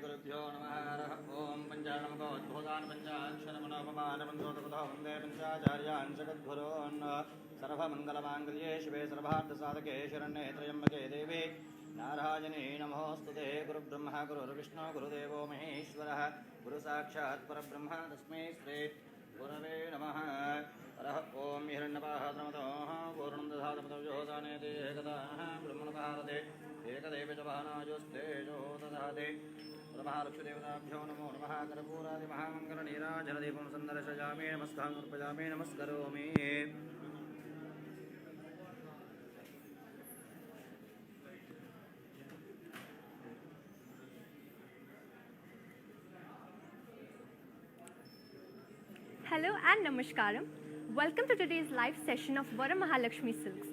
गुरुभ्यो नमः हरः ॐ पञ्चानमकोद्भूतान् पञ्चाक्षरमनोपमानमन्त्रोतपथो वन्दे पञ्चाचार्यान् जगद्गुरोन् सर्वमङ्गलमाङ्गल्ये शिवे सर्वार्थसाधके शरण्ये त्र्यम्बके देवे नारायणे नमोऽस्तु ते गुरुब्रह्म गुरुर्विष्णु गुरुदेवो महेश्वरः गुरुसाक्षात् परब्रह्म तस्मै श्री गुरवे नमः हरः ॐ हिरण्यपाहत्रमतोः पूर्णं दधातमतो योदानेति एकदाः ब्रह्मणपारते एकदेव च वाहनायोस्तेजो ददाति महालक्ष्मीदेवताभ्यो नमो नमः कर्पूरादिमहामङ्गलनीराजनदीपं सन्दर्शयामि नमस्कां अर्पयामि नमस्करोमि। Hello and Namaskaram. Welcome to today's live session of Vara Mahalakshmi Silks.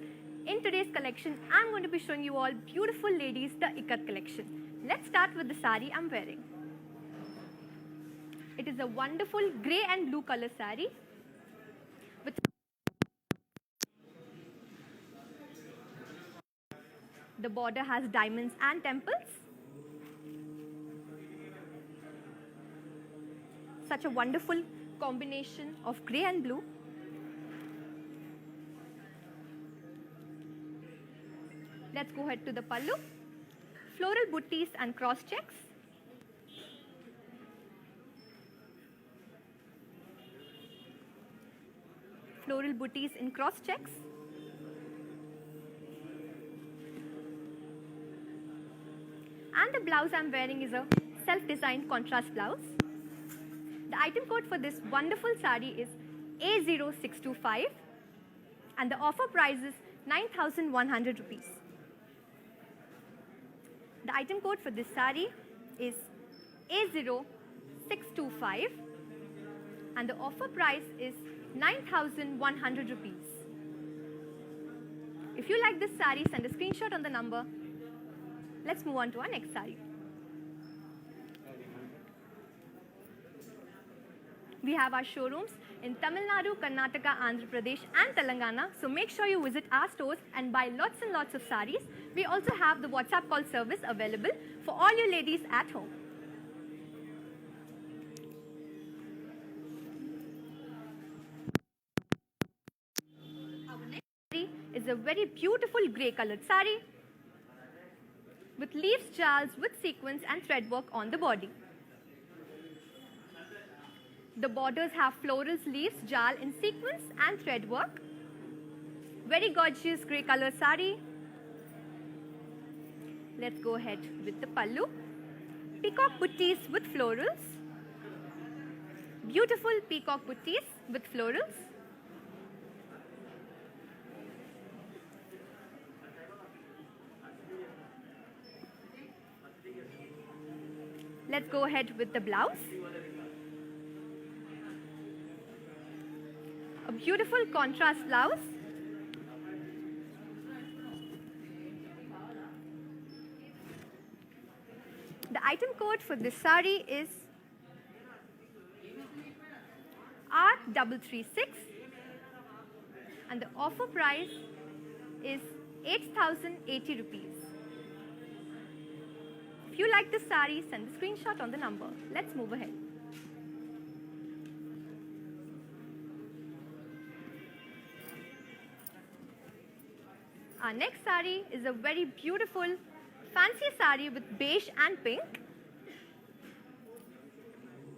In today's collection, I'm going to be showing you all beautiful ladies, the Ikat collection. Let's start with the sari I'm wearing. It is a wonderful grey and blue color sari. The border has diamonds and temples. Such a wonderful combination of grey and blue. Let's go ahead to the pallu. Floral buttis and cross checks. Floral buttis in cross checks. And the blouse I'm wearing is a self-designed contrast blouse. The item code for this wonderful sari is A0625 and the offer price is 9,100 rupees. The item code for this sari is A0625 and the offer price is 9,100 rupees. If you like this sari, send a screenshot on the number. Let's move on to our next sari. We have our showrooms in Tamil Nadu, Karnataka, Andhra Pradesh and Telangana. So make sure you visit our stores and buy lots and lots of saris. We also have the WhatsApp call service available for all you ladies at home. Our next sari is a very beautiful grey colored sari with leaves, jars with sequins and thread work on the body. The borders have florals, leaves, jal in sequins and thread work. Very gorgeous grey color sari. Let's go ahead with the pallu. Peacock buttis with florals. Beautiful peacock buttis with florals. Let's go ahead with the blouse. A beautiful contrast blouse. The item code for this sari is R336 and the offer price is 8,080 rupees. If you like this sari, send a screenshot on the number. Let's move ahead. Our next sari is a very beautiful fancy sari with beige and pink.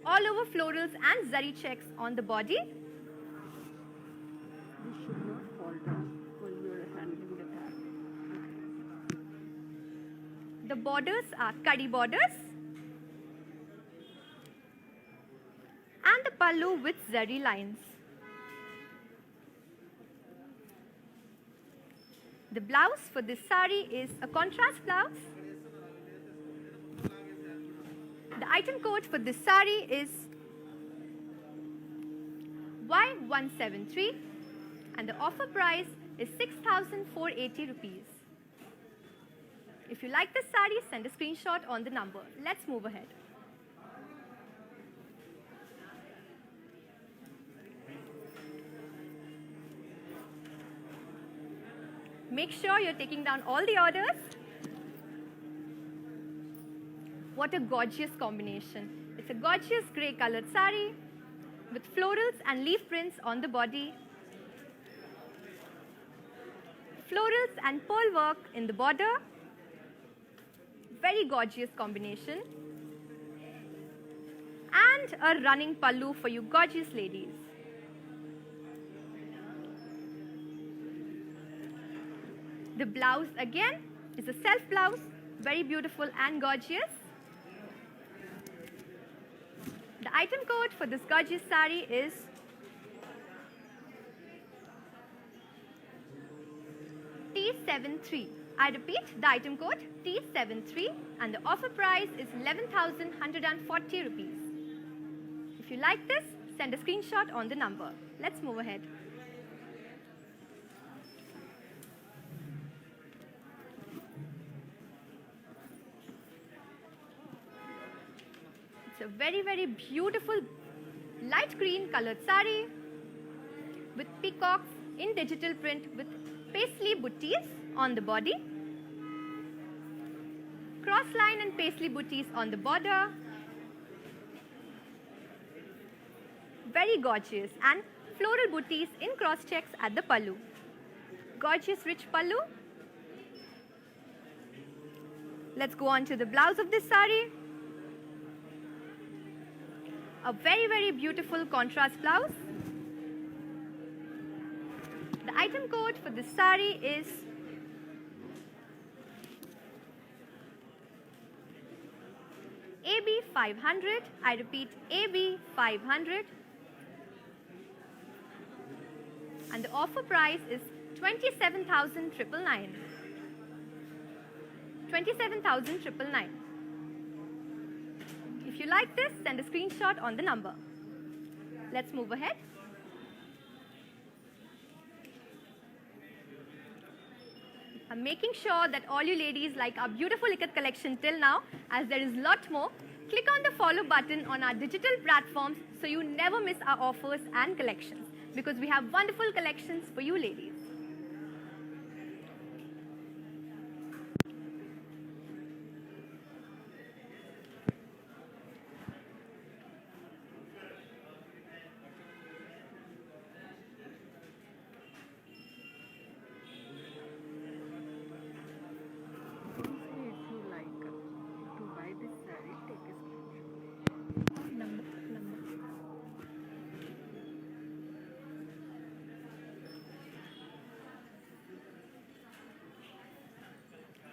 All over florals and zari checks on the body. This should not fall down when you are handling the tag. The borders are kadi borders. And the pallu with zari lines. The blouse for this sari is a contrast blouse. The item code for this sari is Y173 and the offer price is 6,480 rupees. If you like this sari, send a screenshot on the number. Let's move ahead. Make sure you're taking down all the orders. What a gorgeous combination. It's a gorgeous grey colored sari with florals and leaf prints on the body. Florals and pearl work in the border. Very gorgeous combination. And a running pallu for you gorgeous ladies. The blouse again is a self blouse, very beautiful and gorgeous. The item code for this gorgeous sari is T73. I repeat, the item code T73 and the offer price is 11,140 rupees. If you like this, send a screenshot on the number. Let's move ahead. It's a very, very beautiful light green colored sari with peacocks in digital print with paisley booties on the body, cross line and paisley booties on the border. Very gorgeous, and floral booties in cross checks at the pallu. Gorgeous rich pallu. Let's go on to the blouse of this sari. A very, very beautiful contrast blouse. The item code for this sari is AB500. I repeat, AB500. And the offer price is 27,999. 27,999. If you like this, send a screenshot on the number. Let's move ahead. I'm making sure that all you ladies like our beautiful Ikat collection till now, as there is a lot more. Click on the follow button on our digital platforms so you never miss our offers and collections, because we have wonderful collections for you ladies. If you like to buy this saree, take a screenshot. Number.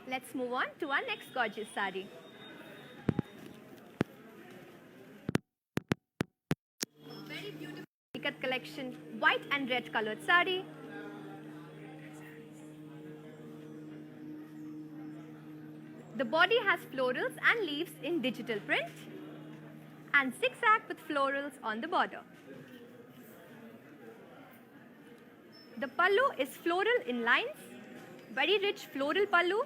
Let's move on to our next gorgeous sari. Very beautiful Ikat collection, white and red colored sari. The body has florals and leaves in digital print and zigzag with florals on the border. The pallu is floral in lines, very rich floral pallu.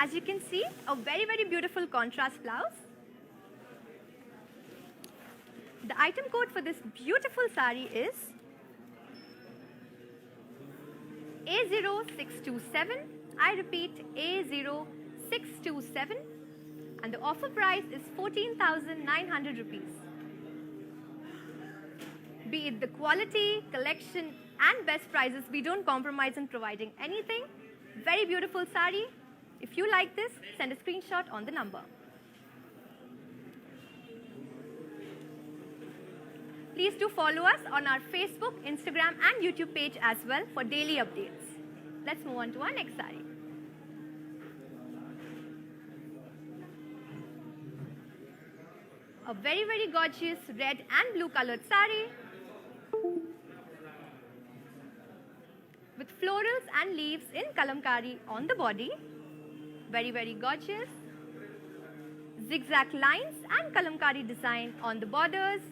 As you can see, a very, very beautiful contrast blouse. The item code for this beautiful sari is A0627. I repeat, A0627. And the offer price is 14,900 rupees. Be it the quality, collection, and best prices, we don't compromise in providing anything. Very beautiful sari. If you like this, send a screenshot on the number. Please do follow us on our Facebook, Instagram, and YouTube page as well for daily updates. Let's move on to our next sari. A very, very gorgeous red and blue colored sari with florals and leaves in kalamkari on the body. Very, very gorgeous. Zigzag lines and kalamkari design on the borders.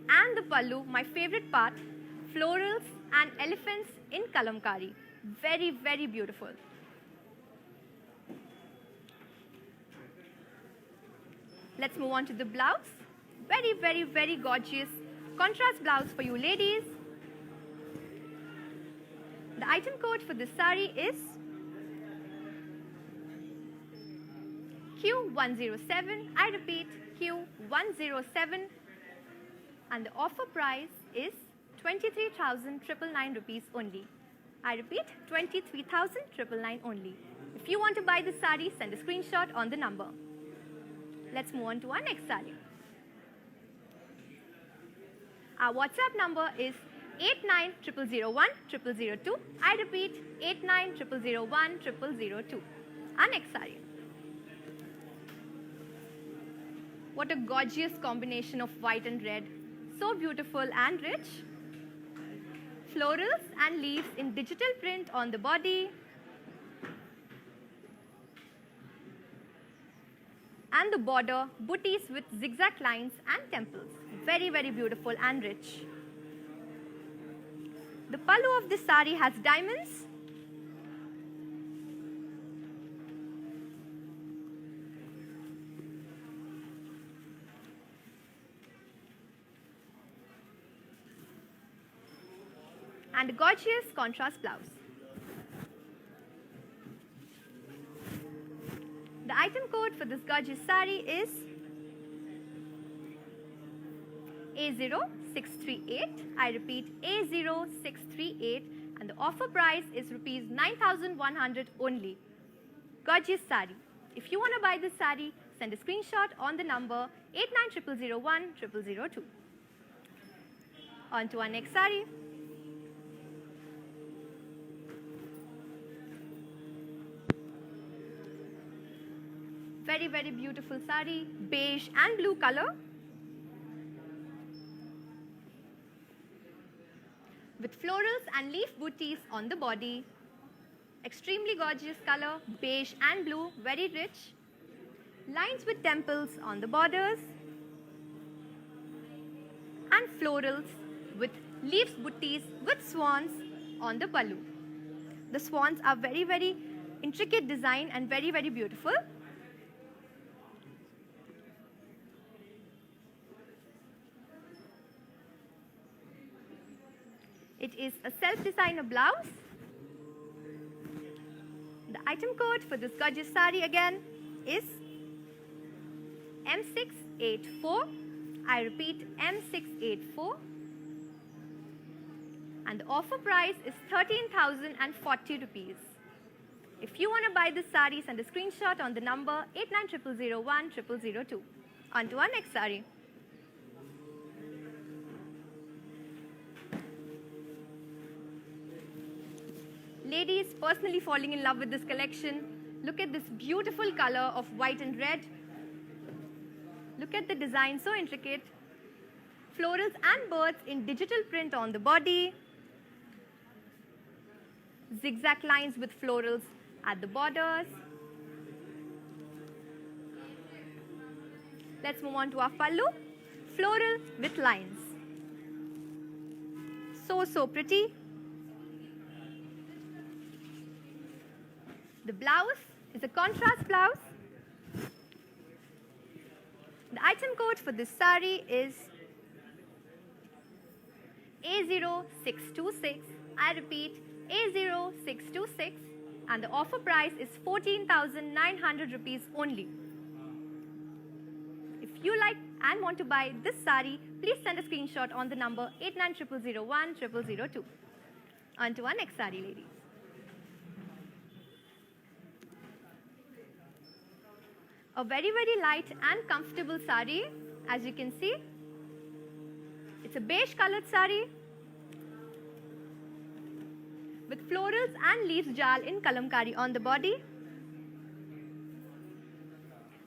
And the pallu, my favorite part, florals and elephants in kalamkari. Very, very beautiful. Let's move on to the blouse. Very, very, very gorgeous contrast blouse for you ladies. The item code for this saree is Q107. I repeat, Q107. And the offer price is 23,999 rupees only. I repeat, 23,999 only. If you want to buy this saree, send a screenshot on the number. Let's move on to our next saree. Our WhatsApp number is 8900010002. I repeat, 8900010002. Our next saree. What a gorgeous combination of white and red. So beautiful and rich. Florals and leaves in digital print on the body. And the border, booties with zigzag lines and temples. Very, very beautiful and rich. The pallu of this saree has diamonds. And a gorgeous contrast blouse. The item code for this gorgeous saree is A0638. I repeat, A0638. And the offer price is rupees 9,100 only. Gorgeous saree. If you want to buy this saree, send a screenshot on the number 8900010002. On to our next saree. Very, very beautiful saree, beige and blue color. With florals and leaf booties on the body. Extremely gorgeous color, beige and blue, very rich. Lines with temples on the borders. And florals with leaves booties with swans on the pallu. The swans are very, very intricate design and very, very beautiful. It is a self-designer blouse. The item code for this gorgeous saree again is M684. I repeat, M684. And the offer price is 13,040 rupees. If you want to buy this saree, send a screenshot on the number 8900010002. On to our next saree. Ladies personally falling in love with this collection. Look at this beautiful color of white and red. Look at the design, so intricate. Florals and birds in digital print on the body. Zigzag lines with florals at the borders. Let's move on to our pallu. Floral with lines. So, so pretty. The blouse is a contrast blouse. The item code for this saree is A0626. I repeat, A0626. And the offer price is 14,900 rupees only. If you like and want to buy this saree, please send a screenshot on the number 8900010002. On to our next saree, ladies. A very, very light and comfortable saree, as you can see. It's a beige colored saree with florals and leaves jal in kalamkari on the body.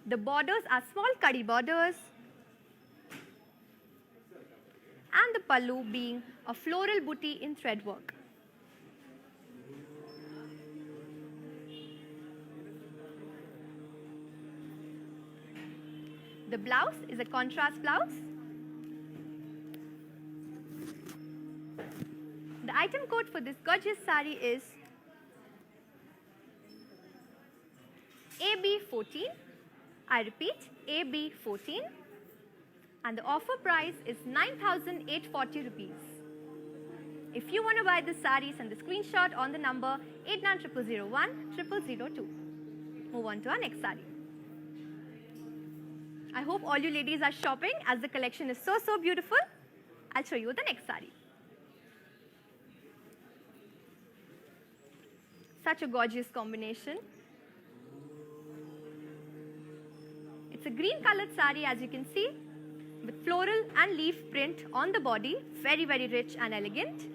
The borders are small kadi borders. And the pallu being a floral booty in thread work. The blouse is a contrast blouse. The item code for this gorgeous saree is AB14. I repeat, AB14. And the offer price is 9,840 rupees. If you want to buy this saree, send the screenshot on the number 8900010002. Move on to our next saree. I hope all you ladies are shopping as the collection is so beautiful. I'll show you the next saree. Such a gorgeous combination. It's a green colored saree, as you can see, with floral and leaf print on the body, very rich and elegant.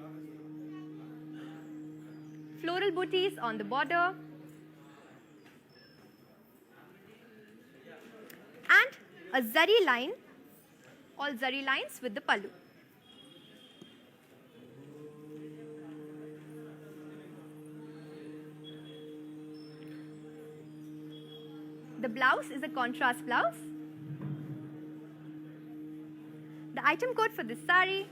Floral booties on the border. And a zari line, all zari lines with the pallu. The blouse is a contrast blouse. The item code for this saree,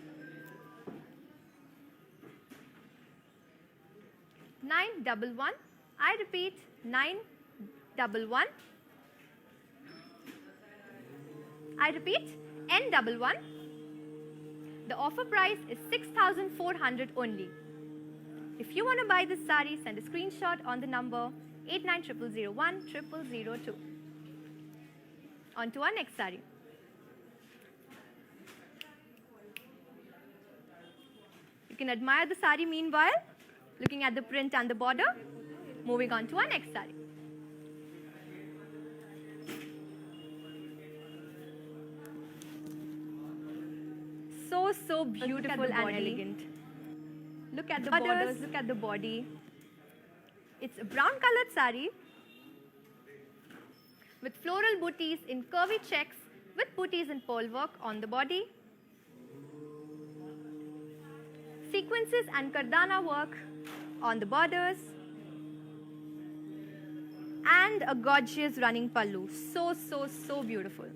911. I repeat, 911. I repeat, N11. The offer price is 6,400 only. If you want to buy this saree, send a screenshot on the number 8900010002. On to our next saree. You can admire the saree meanwhile, looking at the print and the border. Moving on to our next saree. So beautiful and elegant. Look at the borders, look at the body. It's a brown colored saree with floral booties in curvy checks with booties and pearl work on the body. Sequences and kardana work on the borders. And a gorgeous running pallu. So beautiful.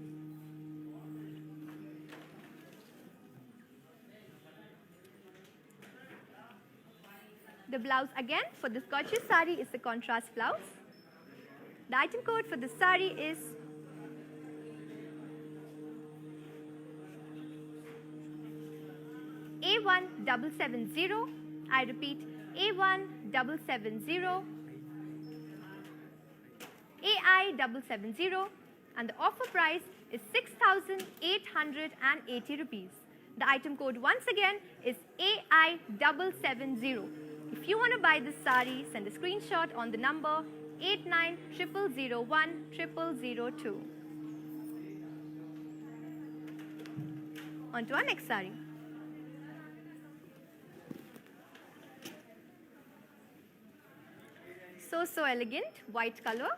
The blouse again for this gorgeous saree is the contrast blouse. The item code for this saree is A1770. I repeat, A1770. AI770. And the offer price is 6,880 rupees. The item code once again is AI770. If you want to buy this saree, send a screenshot on the number 8900010002. On to our next saree. So elegant, white color.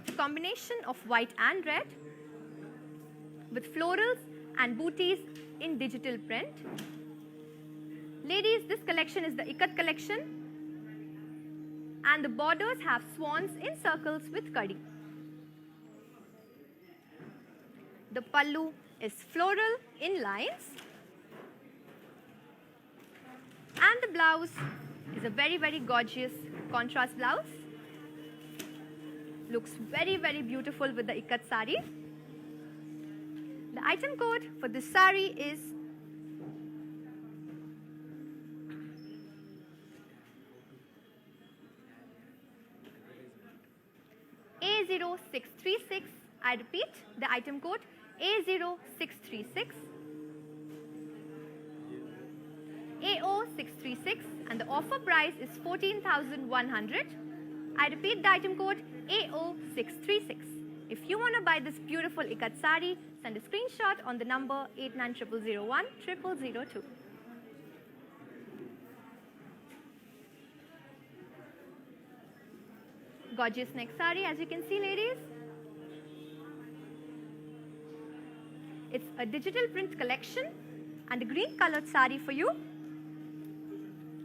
A combination of white and red with florals and booties in digital print. Ladies, this collection is the Ikat collection, and the borders have swans in circles with kadi. The pallu is floral in lines, and the blouse is a very gorgeous contrast blouse. Looks very beautiful with the Ikat saree. The item code for this saree is A0636. I repeat, the item code A0636. AO636, and the offer price is 14,100. I repeat, the item code AO636. If you want to buy this beautiful Ikat saree, send a screenshot on the number 8900010002. Gorgeous next saree, as you can see, ladies. It's a digital print collection and a green colored saree for you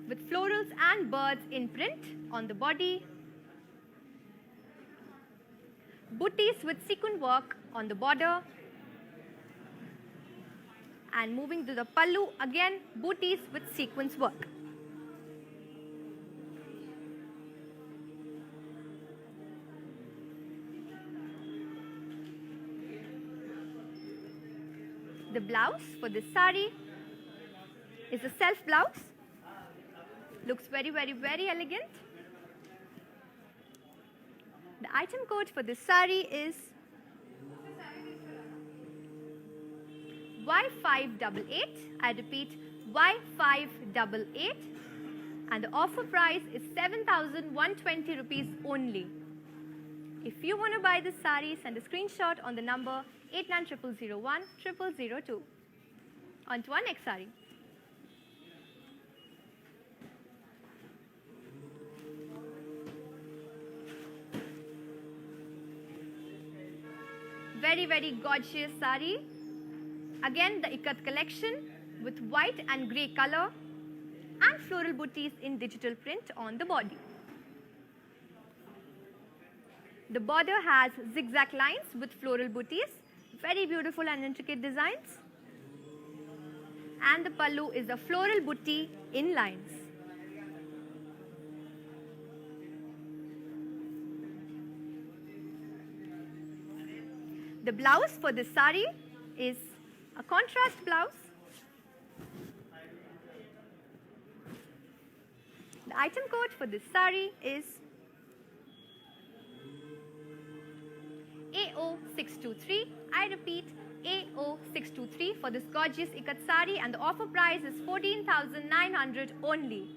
with florals and birds in print on the body. Booties with sequin work on the border. And moving to the pallu, again booties with sequins work. The blouse for this sari is a self blouse. Looks very, very, very elegant. The item code for this sari is Y588. I repeat, Y588. And the offer price is 7,120 rupees only. If you want to buy this sari, send a screenshot on the number 8900010002. On to our next sari. Very, very gorgeous sari. Again, the Ikat collection with white and grey color and floral booties in digital print on the body. The border has zigzag lines with floral booties, very beautiful and intricate designs. And the pallu is a floral booty in lines. The blouse for this sari is a contrast blouse. The item code for this sari is AO623. I repeat, AO623 for this gorgeous Ikat sari, and the offer price is 14,900 only.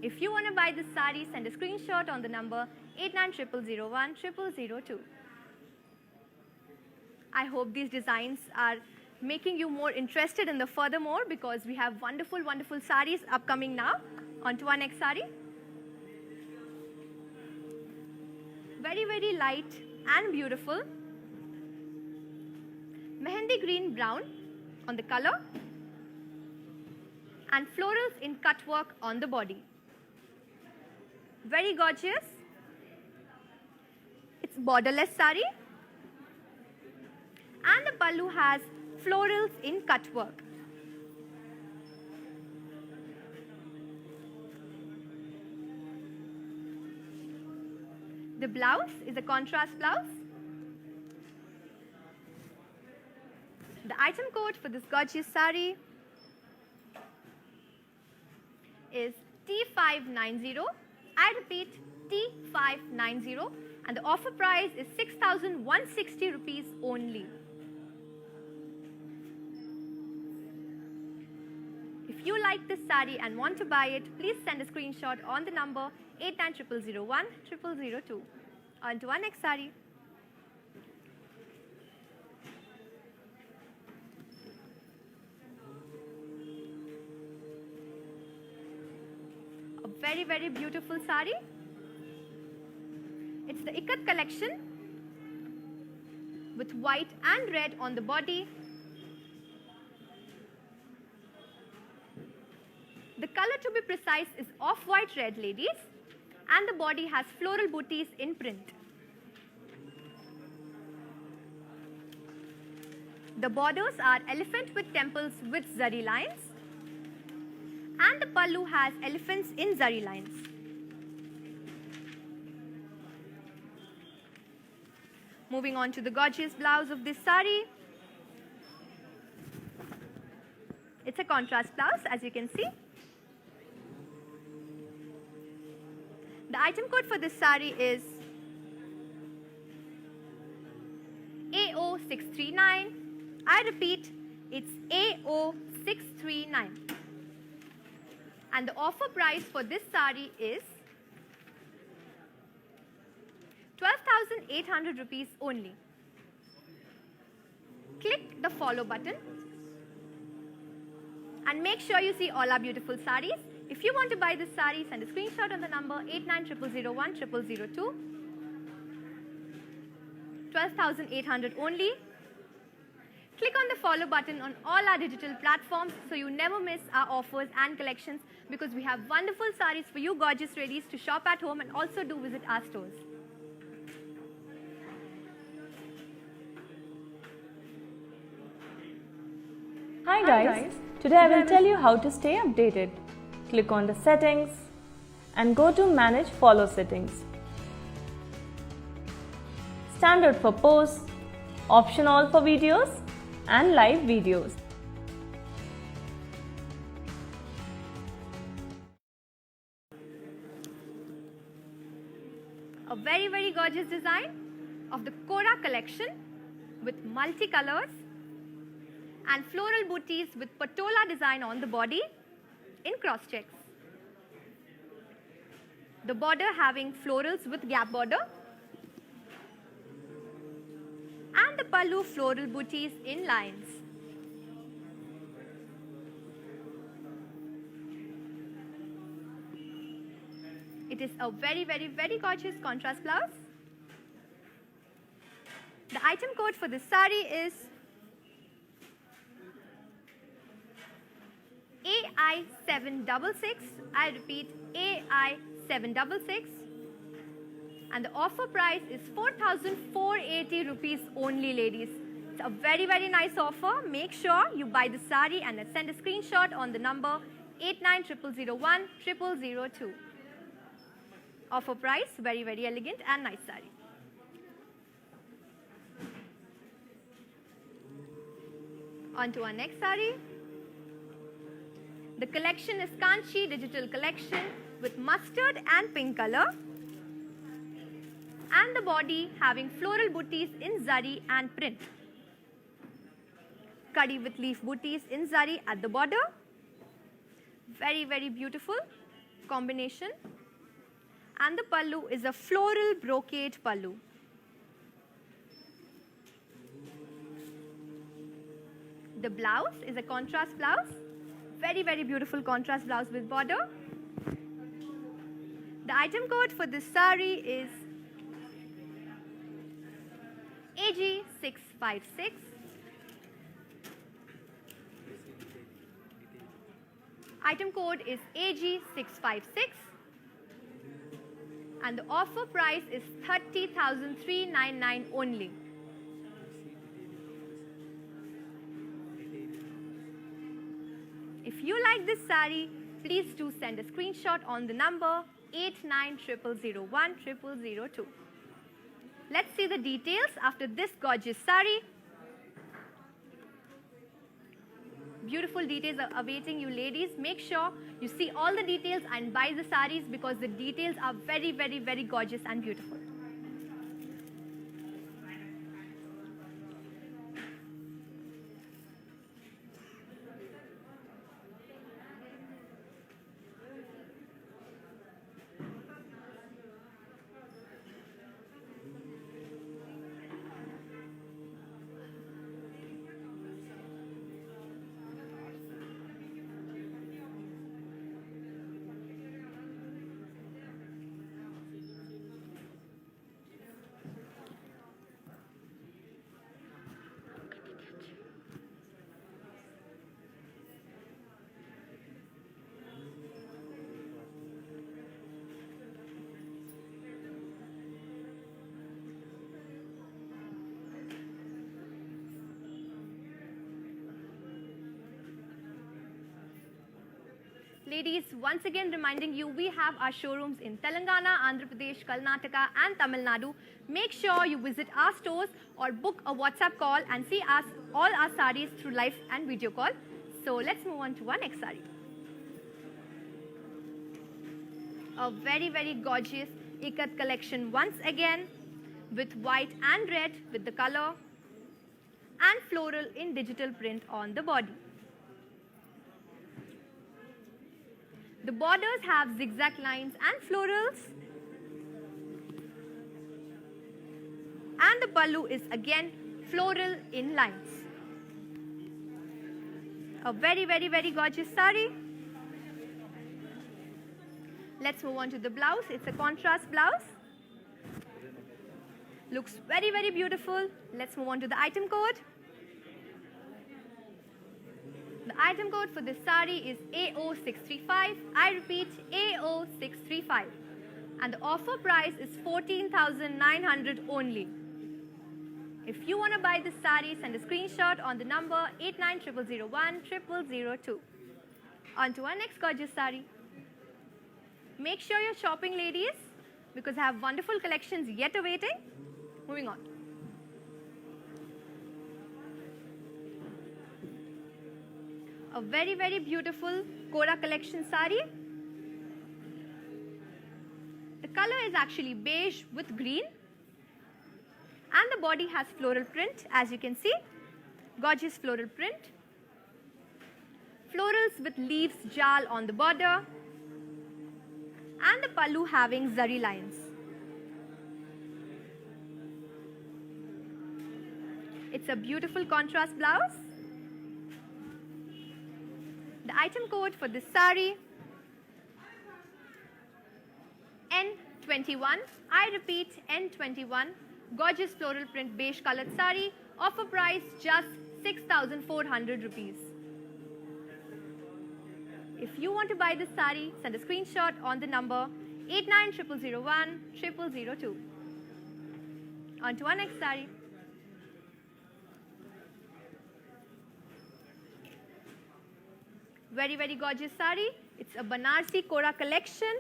If you want to buy this sari, send a screenshot on the number 8900010002. I hope these designs are making you more interested in the furthermore, because we have wonderful, wonderful saris upcoming now. On to our next sari. Very, very light and beautiful. Mehendi green brown on the color and florals in cut work on the body. Very gorgeous. It's borderless sari. And the pallu has florals in cut work. The blouse is a contrast blouse. The item code for this gorgeous sari is T590. I repeat, T590. And the offer price is 6,160 rupees only. If you like this sari and want to buy it, please send a screenshot on the number 8900010002. On to our next sari. A very, very beautiful sari. It's the Ikat collection with white and red on the body. The color, to be precise, is off-white red, ladies, and the body has floral booties in print. The borders are elephant with temples with zari lines, and the pallu has elephants in zari lines. Moving on to the gorgeous blouse of this sari. It's a contrast blouse, as you can see. The item code for this sari is AO639. I repeat, it's AO639. And the offer price for this sari is 12,800 rupees only. Click the follow button and make sure you see all our beautiful saris. If you want to buy this sari, send a screenshot on the number 8900010002. 12,800 only. Click on the follow button on all our digital platforms so you never miss our offers and collections, because we have wonderful saris for you gorgeous ladies to shop at home, and also do visit our stores. Hi guys, today I will tell you how to stay updated. Click on the settings and go to manage follow settings. Standard for posts, option all for videos, and live videos. A very, very gorgeous design of the Kora collection with multicolors and floral booties with patola design on the body in cross checks. The border having florals with gap border and the pallu floral booties in lines. It is a very, very, very gorgeous contrast blouse. The item code for this sari is AI766. I repeat, AI766. And the offer price is 4,480 rupees only, ladies. It's a very, very nice offer. Make sure you buy the sari and send a screenshot on the number 8900010002. Offer price, very, very elegant and nice sari. On to our next sari. The collection is Kanchi digital collection with mustard and pink color. And the body having floral booties in zari and print. Kadi with leaf booties in zari at the border. Very, very beautiful combination. And the pallu is a floral brocade pallu. The blouse is a contrast blouse. Very, very beautiful contrast blouse with border. The item code for this sari is AG656. Item code is AG656. And the offer price is 30,399 only. If you like this sari, please do send a screenshot on the number 8900010002. Let's see the details after this gorgeous sari. Beautiful details are awaiting you, ladies. Make sure you see all the details and buy the saris because the details are very, very, very gorgeous and beautiful. Ladies, once again reminding you, we have our showrooms in Telangana, Andhra Pradesh, Karnataka and Tamil Nadu. Make sure you visit our stores or book a WhatsApp call and see us all our saris through live and video call. So let's move on to our next sari. A very, very gorgeous ikat collection once again with white and red with the color and floral in digital print on the body. The borders have zigzag lines and florals. And the pallu is again floral in lines. A very, very, very gorgeous sari. Let's move on to the blouse. It's a contrast blouse. Looks very, very beautiful. Let's move on to the item code. The item code for this sari is AO635. I repeat, AO635. And the offer price is 14,900 only. If you want to buy this sari, send a screenshot on the number 8900010002. On to our next gorgeous sari. Make sure you're shopping, ladies, because I have wonderful collections yet awaiting. Moving on. A very, very beautiful Kora collection sari. The color is actually beige with green. And the body has floral print, as you can see. Gorgeous floral print. Florals with leaves jal on the border. And the pallu having zari lines. It's a beautiful contrast blouse. The item code for this sari, N21. I repeat, N21. Gorgeous floral print beige colored sari. Offer price just 6,400 rupees. If you want to buy this sari, send a screenshot on the number 8900010002. On to our next sari. Very, very gorgeous sari. It's a Banarsi Kora collection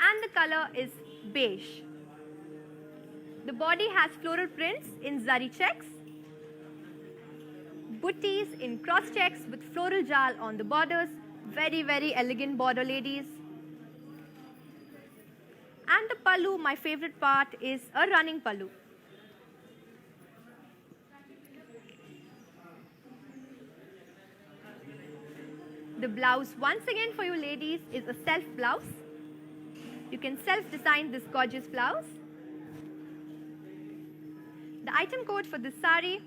and the color is beige. The body has floral prints in zari checks, butties in cross checks with floral jal on the borders. Very, very elegant border, ladies. And the pallu, my favorite part, is a running pallu. The blouse, once again for you ladies, is a self blouse. You can self-design this gorgeous blouse. The item code for this sari,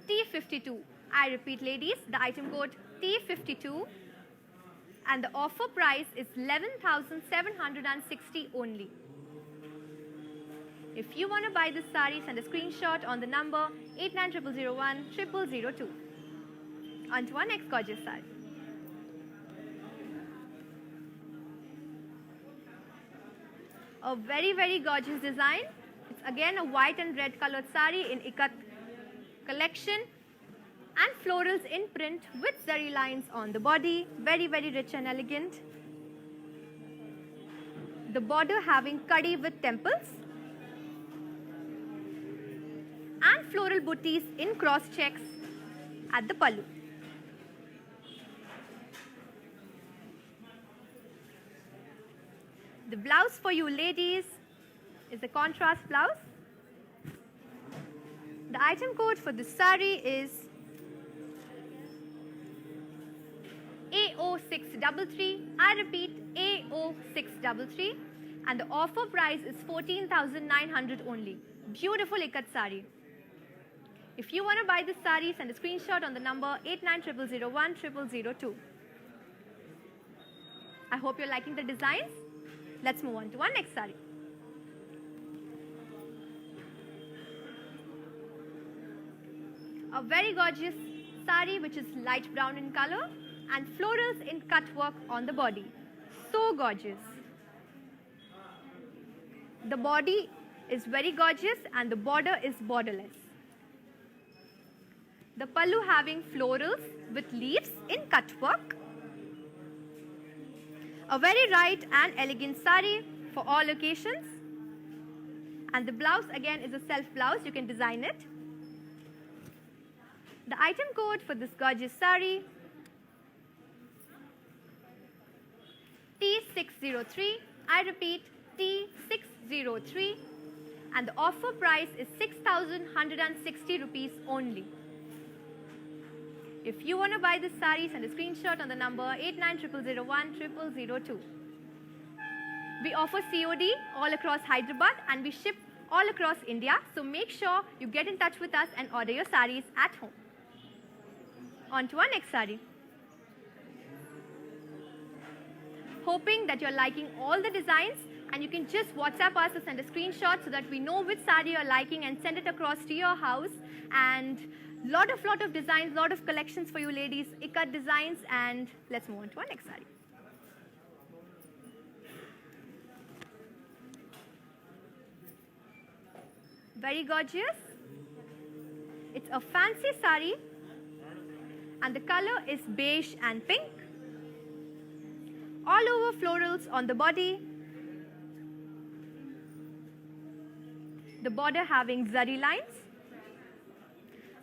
T52. I repeat ladies, the item code T52 and the offer price is 11,760 only. If you want to buy this sari, send a screenshot on the number 8900010002. On to our next gorgeous sari. A very, very gorgeous design. It's again a white and red colored sari in ikat collection and florals in print with zari lines on the body. Very, very rich and elegant. The border having kadi with temples and floral booties in cross checks at the pallu. The blouse for you ladies is a contrast blouse. The item code for this sari is AO633. I repeat, AO633. And the offer price is 14,900 only. Beautiful ikat sari. If you want to buy this sari, send a screenshot on the number 8900010002. I hope you're liking the designs. Let's move on to our next sari. A very gorgeous sari which is light brown in color and florals in cut work on the body. So gorgeous. The body is very gorgeous and the border is borderless. The pallu having florals with leaves in cut work. A very light and elegant sari for all occasions. And the blouse again is a self blouse, you can design it. The item code for this gorgeous sari, T603. I repeat, T603. And the offer price is 6,160 rupees only. If you want to buy this sari, send a screenshot on the number 8900010002. We offer COD all across Hyderabad and we ship all across India. So make sure you get in touch with us and order your saris at home. On to our next sari. Hoping that you're liking all the designs and you can just WhatsApp us or send a screenshot so that we know which sari you're liking and send it across to your house. And lot of designs, lot of collections for you ladies, ikat designs, and let's move on to our next sari. Very gorgeous. It's a fancy sari and the color is beige and pink. All over florals on the body. The border having zari lines.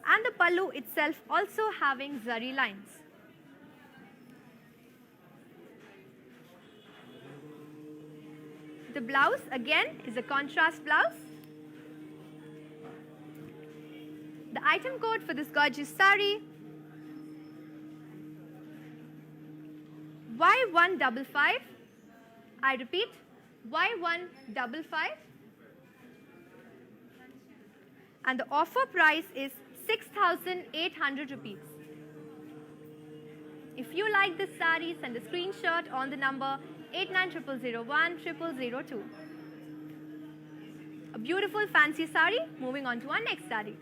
and the pallu itself also having zari lines. The blouse again is a contrast blouse. The item code for this gorgeous sari Y155. I repeat, Y155. And the offer price is 6,800 rupees. If you like this sari, send a screenshot on the number 8900010002. A beautiful fancy sari. Moving on to our next sari.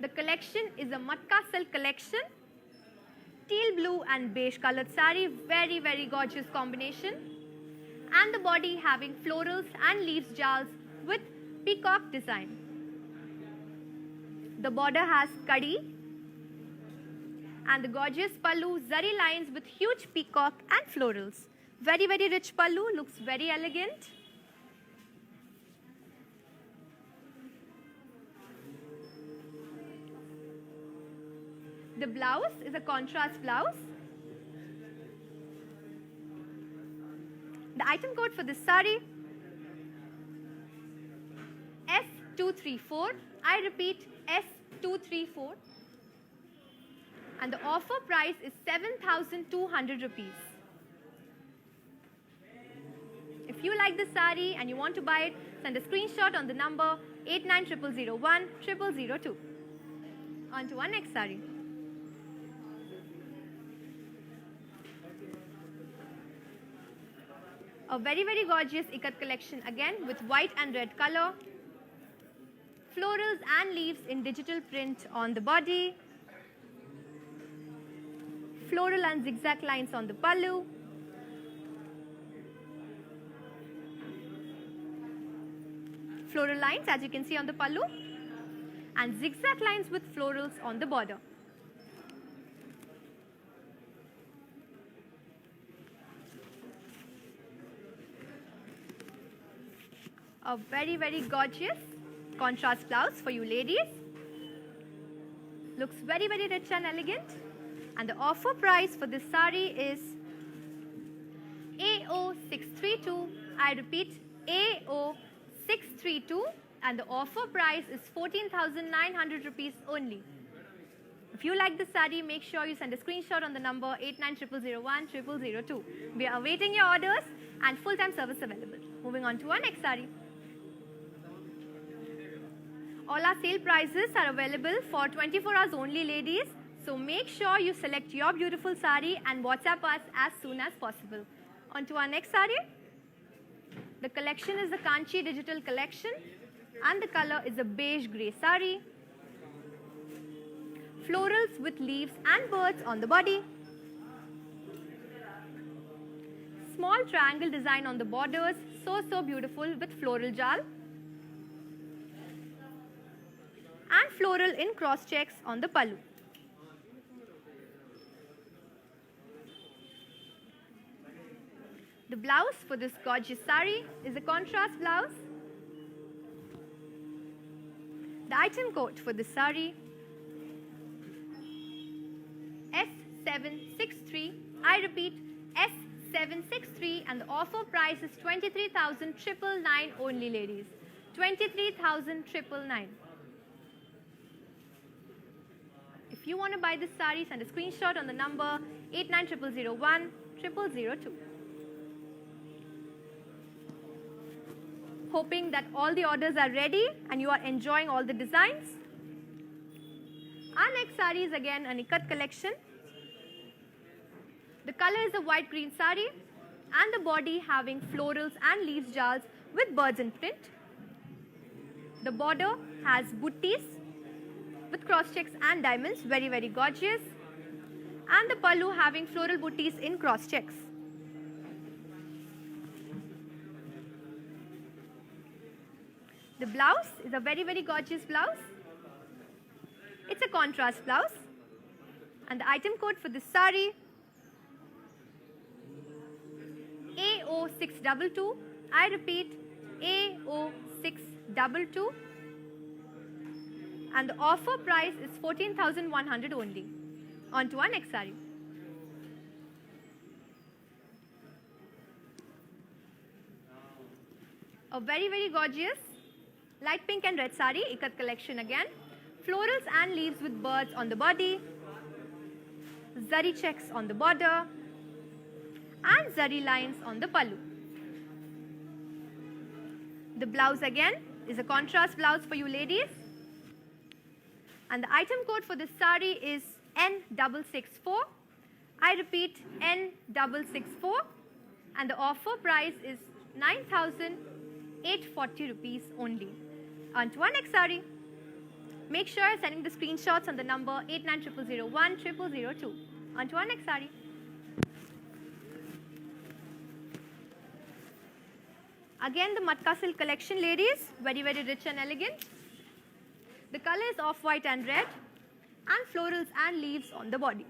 The collection is a matka silk collection. Teal blue and beige colored sari, very, very gorgeous combination. And the body having florals and leaves jals with peacock design. The border has kadi and the gorgeous pallu, zari lines with huge peacock and florals. Very, very rich pallu, looks very elegant. The blouse is a contrast blouse. The item code for this sari S234. I repeat, S234. And the offer price is 7,200 rupees. If you like this sari and you want to buy it, send a screenshot on the number 8900010002. On to our next sari. A very, very gorgeous ikat collection again with white and red color. Florals and leaves in digital print on the body. Floral and zigzag lines on the pallu. Floral lines as you can see on the pallu. And zigzag lines with florals on the border. A very, very gorgeous contrast blouse for you ladies. Looks very, very rich and elegant. And the offer price for this sari is AO632. I repeat, AO632. And the offer price is 14,900 rupees only. If you like this sari, make sure you send a screenshot on the number 8900010002. We are awaiting your orders and full-time service available. Moving on to our next sari. All our sale prices are available for 24 hours only, ladies. So make sure you select your beautiful sari and WhatsApp us as soon as possible. On to our next sari. The collection is the Kanchi digital collection and the color is a beige grey sari. Florals with leaves and birds on the body. Small triangle design on the borders, so beautiful with floral jal. And floral in cross checks on the pallu. The blouse for this gorgeous sari is a contrast blouse. The item code for this sari S763. I repeat, S763, and the offer price is 23,999 only, ladies. 23,999. If you want to buy this sari, send a screenshot on the number 8900010002. Hoping that all the orders are ready and you are enjoying all the designs. Our next sari is again an ikat collection. The color is a white green sari and the body having florals and leaves jars with birds in print. The border has buttis with cross checks and diamonds, very, very gorgeous. And the pallu having floral buttis in cross checks. The blouse is a very, very gorgeous blouse. It's a contrast blouse. And the item code for this sari AO622. I repeat, AO622. And the offer price is 14,100 only. On to our next saree. A very, very gorgeous light pink and red saree, ikat collection again. Florals and leaves with birds on the body, zari checks on the border, and zari lines on the pallu. The blouse again is a contrast blouse for you ladies. And the item code for this saree is N664. I repeat, N664. And the offer price is 9,840 rupees only. On to our next saree. Make sure you're sending the screenshots on the number 8900010002. On to our next saree. Again, the Matka silk collection, ladies. Very, very rich and elegant. The color is off-white and red, and florals and leaves on the body.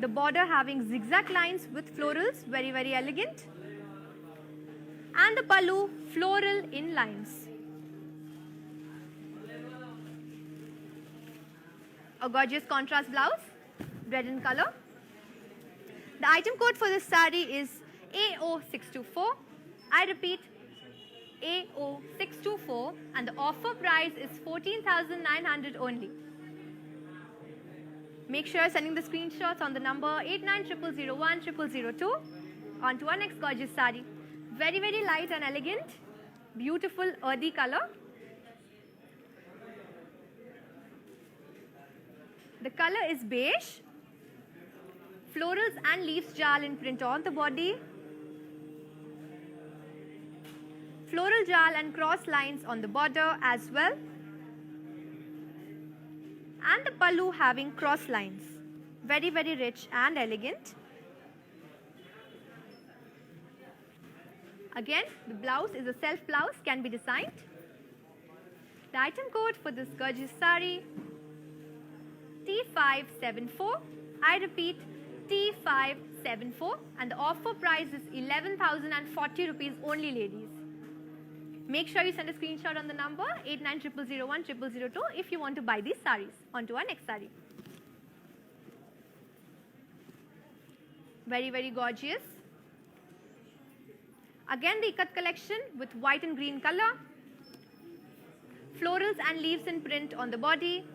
The border having zigzag lines with florals, very, very elegant. And the pallu, floral in lines. A gorgeous contrast blouse, red in color. The item code for this saree is AO624. I repeat, AO624, and the offer price is 14,900 only. Make sure you're sending the screenshots on the number 8900010002. On to our next gorgeous saree. Very, very light and elegant, beautiful earthy color. The color is beige. Florals and leaves jal in print on the body. Floral jal and cross lines on the border as well. And the pallu having cross lines. Very, very rich and elegant. Again, the blouse is a self blouse, can be designed. The item code for this gorgeous saree, T574. I repeat, T574, and the offer price is 11,040 rupees only, ladies. Make sure you send a screenshot on the number 8900010002 if you want to buy these sarees. On to our next saree. Very, very gorgeous. Again, the ikat collection with white and green color. Florals and leaves in print on the body.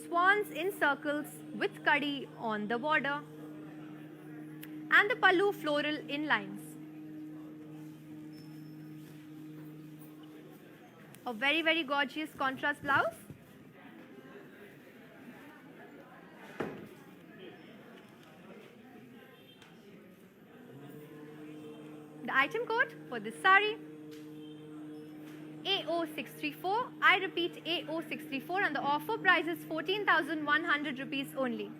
Swans in circles with kadi on the border. And the pallu floral in lines. A very, very gorgeous contrast blouse. The item code for this saree, AO634. I repeat, AO634, and the offer price is 14,100 rupees only.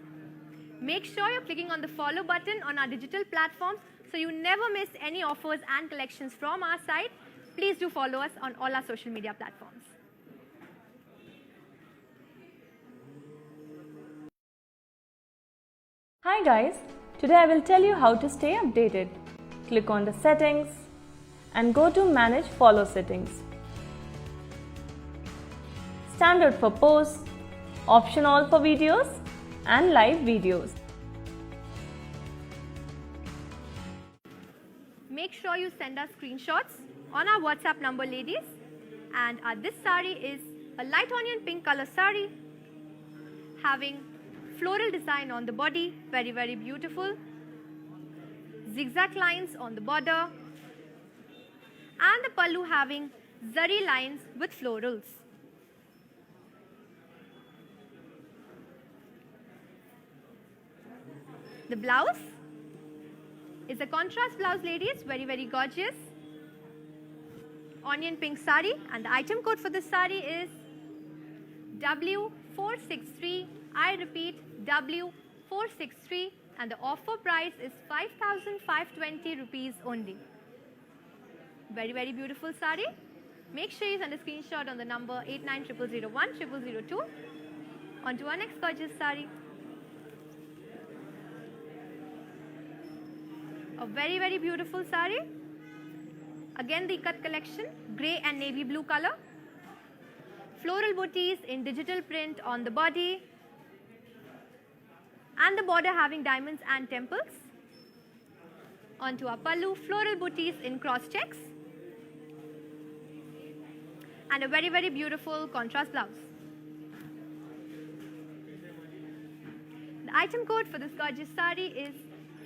Make sure you're clicking on the follow button on our digital platforms so you never miss any offers and collections from our site. Please do follow us on all our social media platforms. Hi guys, today I will tell you how to stay updated. Click on the settings and go to manage follow settings. Standard for posts, option all for videos and live videos. Make sure you send us screenshots on our WhatsApp number, ladies. And this saree is a light onion pink color saree having floral design on the body, very, very beautiful. Zigzag lines on the border. And the pallu having zari lines with florals. The blouse is a contrast blouse, ladies, very, very gorgeous. Onion pink saree, and the item code for this saree is W463. I repeat, W463, and the offer price is 5,520 rupees only. Very, very beautiful saree. Make sure you send a screenshot on the number 8900010002. On to our next gorgeous saree. A very, very beautiful sari. Again, the ikat collection, grey and navy blue color. Floral booties in digital print on the body. And the border having diamonds and temples. Onto our pallu, floral booties in cross checks. And a very, very beautiful contrast blouse. The item code for this gorgeous sari is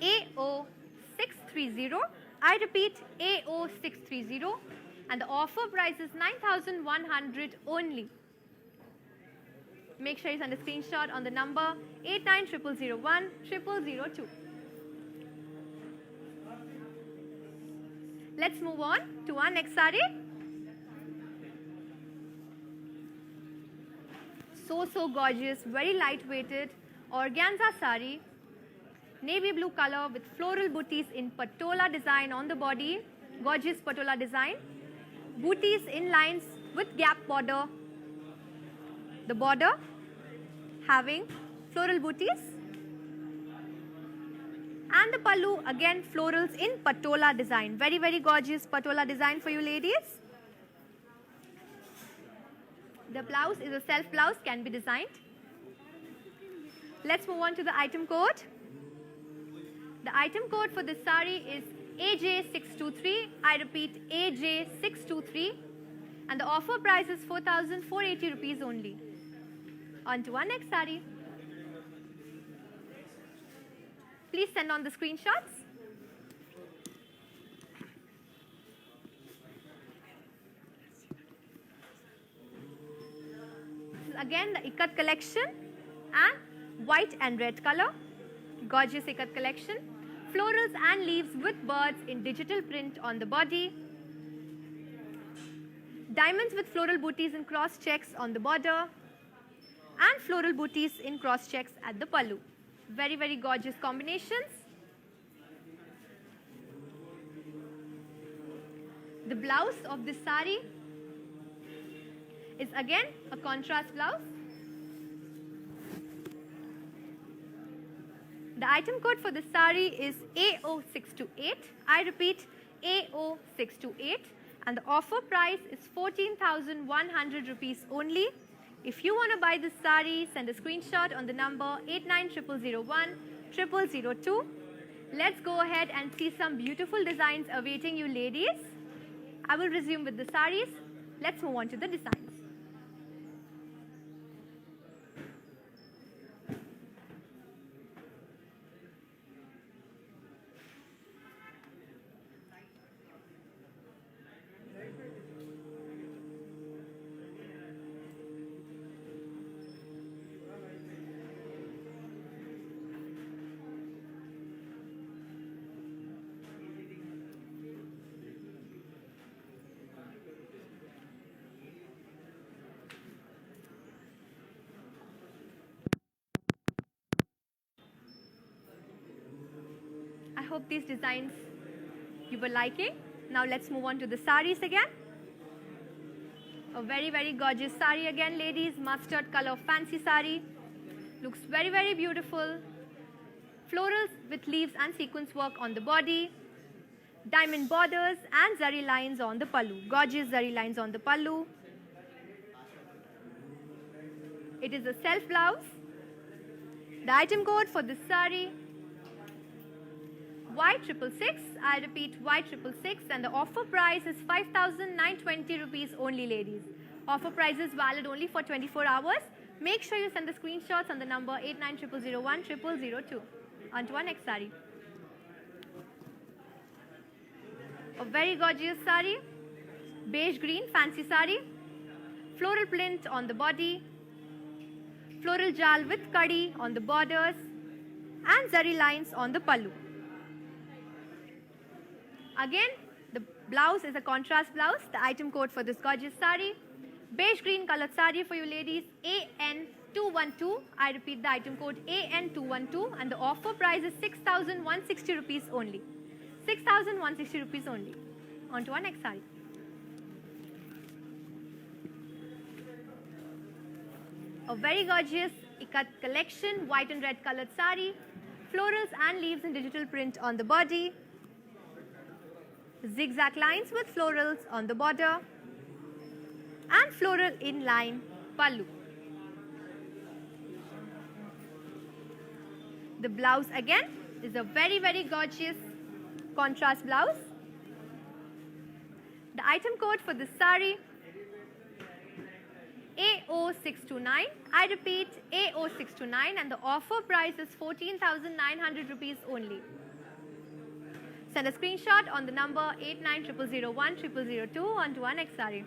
AO630. I repeat, AO630. And the offer price is 9,100 only. Make sure you send a screenshot on the number 8900010002. Let's move on to our next sari. So gorgeous, very light-weighted organza sari, navy blue color with floral booties in patola design on the body, gorgeous patola design, booties in lines with gap border, the border having floral booties, and the pallu again florals in patola design, very, very gorgeous patola design for you ladies. The blouse is a self blouse, can be designed. Let's move on to the item code. The item code for this sari is AJ623. I repeat, AJ623. And the offer price is 4,480 rupees only. On to our next sari. Please send on the screenshots. Again, the ikat collection and white and red color, gorgeous ikat collection, florals and leaves with birds in digital print on the body, diamonds with floral booties and cross checks on the border, and floral booties in cross checks at the pallu. Very, very gorgeous combinations. The blouse of this sari is again a contrast blouse. The item code for this sari is AO628. I repeat, AO628. And the offer price is 14,100 rupees only. If you want to buy this sari, send a screenshot on the number 8900010002. Let's go ahead and see some beautiful designs awaiting you ladies. I will resume with the saris. Let's move on to the designs. I hope these designs you were liking. Now let's move on to the saris again. A very, very gorgeous sari again, ladies. Mustard color fancy sari. Looks very, very beautiful. Florals with leaves and sequence work on the body. Diamond borders and zari lines on the pallu. Gorgeous zari lines on the pallu. It is a self blouse. The item code for this sari, Y666. I repeat, Y666, and the offer price is 5,920 rupees only, ladies. Offer price is valid only for 24 hours. Make sure you send the screenshots on the number 8900010002. On to our next sari. A very gorgeous sari, beige green fancy sari, floral print on the body, floral jal with kadi on the borders, and zari lines on the pallu. Again, the blouse is a contrast blouse. The item code for this gorgeous sari, beige green colored sari for you ladies, AN212. I repeat, the item code AN212, and the offer price is 6,160 rupees only. 6,160 rupees only. On to our next sari. A very gorgeous ikat collection, white and red colored sari, florals and leaves in digital print on the body, zigzag lines with florals on the border, and floral inline pallu. The blouse again is a very gorgeous contrast blouse. The item code for this sari AO629. I repeat AO629, and the offer price is 14,900 rupees only. Send a screenshot on the number 8900010002 onto our next sari.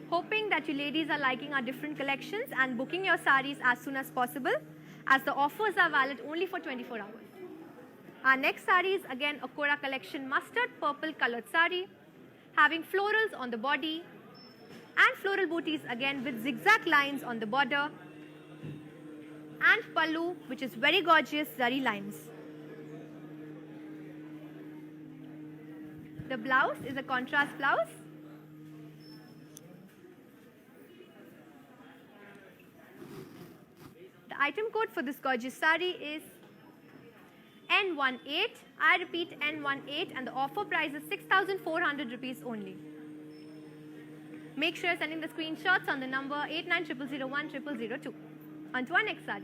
Hoping that you ladies are liking our different collections and booking your saris as soon as possible, as the offers are valid only for 24 hours. Our next sari is again a Kora collection mustard purple colored sari, having florals on the body and floral booties again with zigzag lines on the border, and pallu, which is very gorgeous zari lines. The blouse is a contrast blouse. The item code for this gorgeous sari is N18. I repeat N18, and the offer price is 6,400 rupees only. Make sure you're sending the screenshots on the number 8900010002. On to our next sari.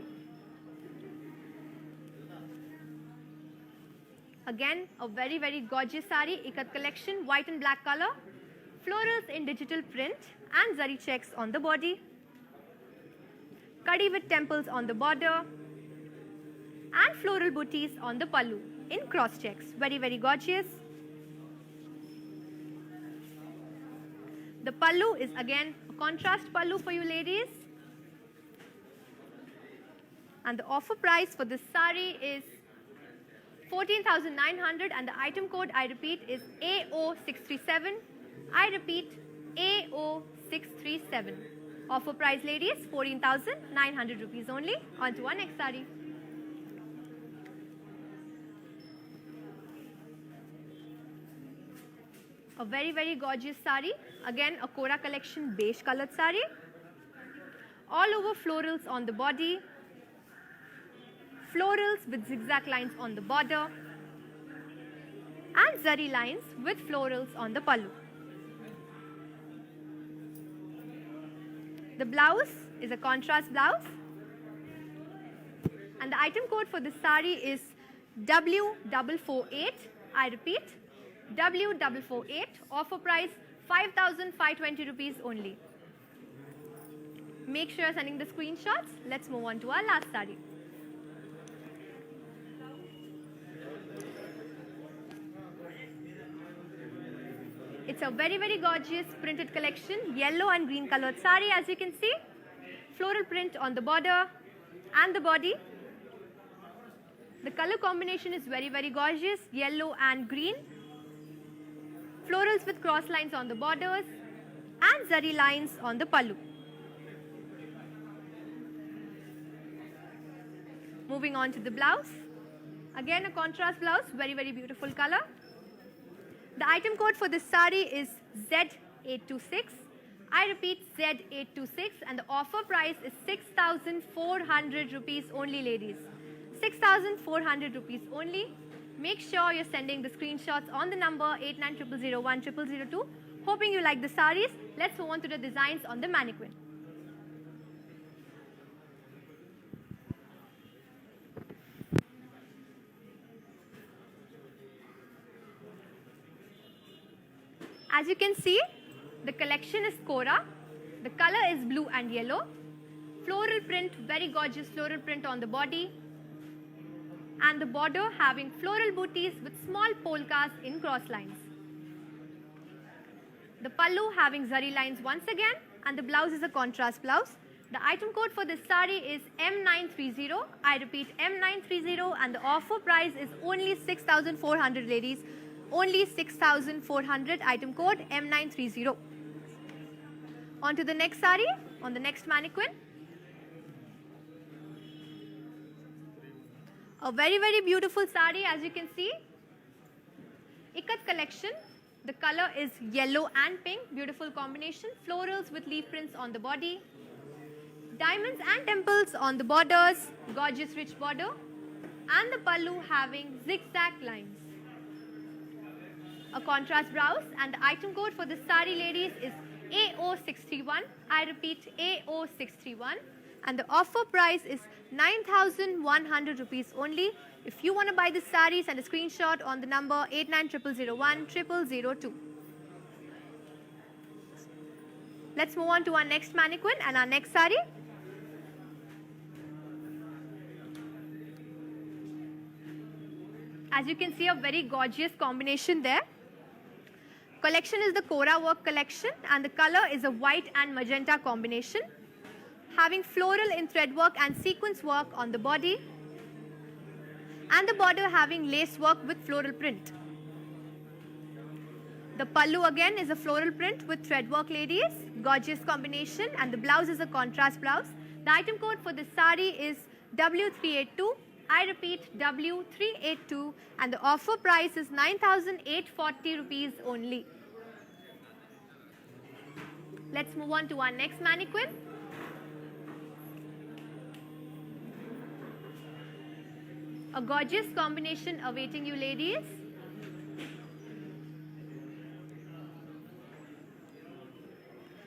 Again, a very gorgeous sari, Ikat collection, white and black color, florals in digital print and zari checks on the body, kadi with temples on the border, and floral booties on the pallu in cross checks. Very gorgeous. The pallu is again a contrast pallu for you ladies. And the offer price for this sari is 14,900, and the item code, I repeat, is AO637. I repeat AO637. Offer price ladies 14,900 rupees only. On to our next sari. A very gorgeous sari, again a Kora collection beige colored sari, all over florals on the body, florals with zigzag lines on the border, and zari lines with florals on the pallu. The blouse is a contrast blouse, and the item code for this sari is W448. I repeat, W448. Offer price 5,520 rupees only. Make sure you're sending the screenshots. Let's move on to our last sari. It's a very gorgeous printed collection, yellow and green colored sari, as you can see. Floral print on the border and the body. The color combination is very gorgeous, yellow and green. Florals with cross lines on the borders and zari lines on the pallu. Moving on to the blouse. Again a contrast blouse, very beautiful color. The item code for this sari is Z826. I repeat Z826, and the offer price is 6,400 rupees only ladies. 6,400 rupees only. Make sure you're sending the screenshots on the number 8900010002. Hoping you like the saris. Let's move on to the designs on the mannequin. As you can see, the collection is Kora. The color is blue and yellow. Floral print, very gorgeous floral print on the body. And the border having floral booties with small polkas in cross lines. The pallu having zari lines once again, and the blouse is a contrast blouse. The item code for this sari is M930. I repeat M930, and the offer price is only 6,400 ladies. Only 6,400, item code M930. On to the next sari, on the next mannequin. A very beautiful sari, as you can see. Ikat collection. The color is yellow and pink. Beautiful combination. Florals with leaf prints on the body. Diamonds and temples on the borders. Gorgeous rich border. And the pallu having zigzag lines. a contrast blouse, and the item code for this sari, ladies, is AO631. I repeat, AO631. And the offer price is 9,100 rupees only. If you want to buy this sari, send a screenshot on the number 8900010002. Let's move on to our next mannequin and our next sari. As you can see, a very gorgeous combination there. Collection is the Kora work collection, and the color is a white and magenta combination, having floral in thread work and sequence work on the body, and the border having lace work with floral print. The pallu again is a floral print with thread work, ladies. Gorgeous combination, and the blouse is a contrast blouse. The item code for this sari is W382. I repeat, W382, and the offer price is 9,840 rupees only. Let's move on to our next mannequin. A gorgeous combination awaiting you, ladies.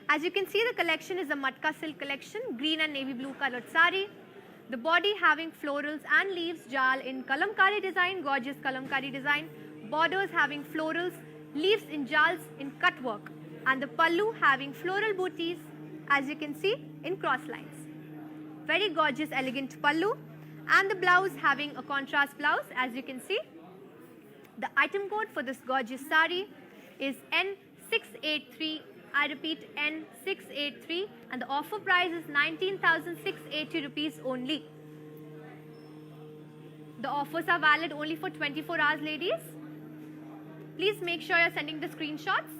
As you can see, the collection is a Matka silk collection, green and navy blue colored sari. The body having florals and leaves, jal in kalamkari design, gorgeous kalamkari design. Borders having florals, leaves in jals in cut work. And the pallu having floral booties, as you can see, in cross lines. Very gorgeous, elegant pallu. And the blouse having a contrast blouse, as you can see. The item code for this gorgeous sari is N683. I repeat, N683, and the offer price is 19,680 rupees only. The offers are valid only for 24 hours, ladies. Please make sure you're sending the screenshots.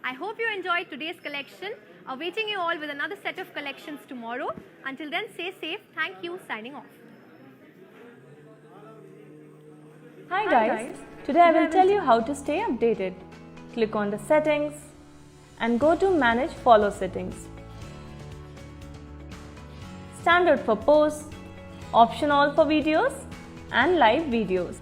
I hope you enjoyed today's collection. Awaiting you all with another set of collections tomorrow. Until then, stay safe. Thank you. Signing off. Hi guys, today I will tell you how to stay updated. Click on the settings and go to manage follow settings. Standard for posts, option all for videos and live videos.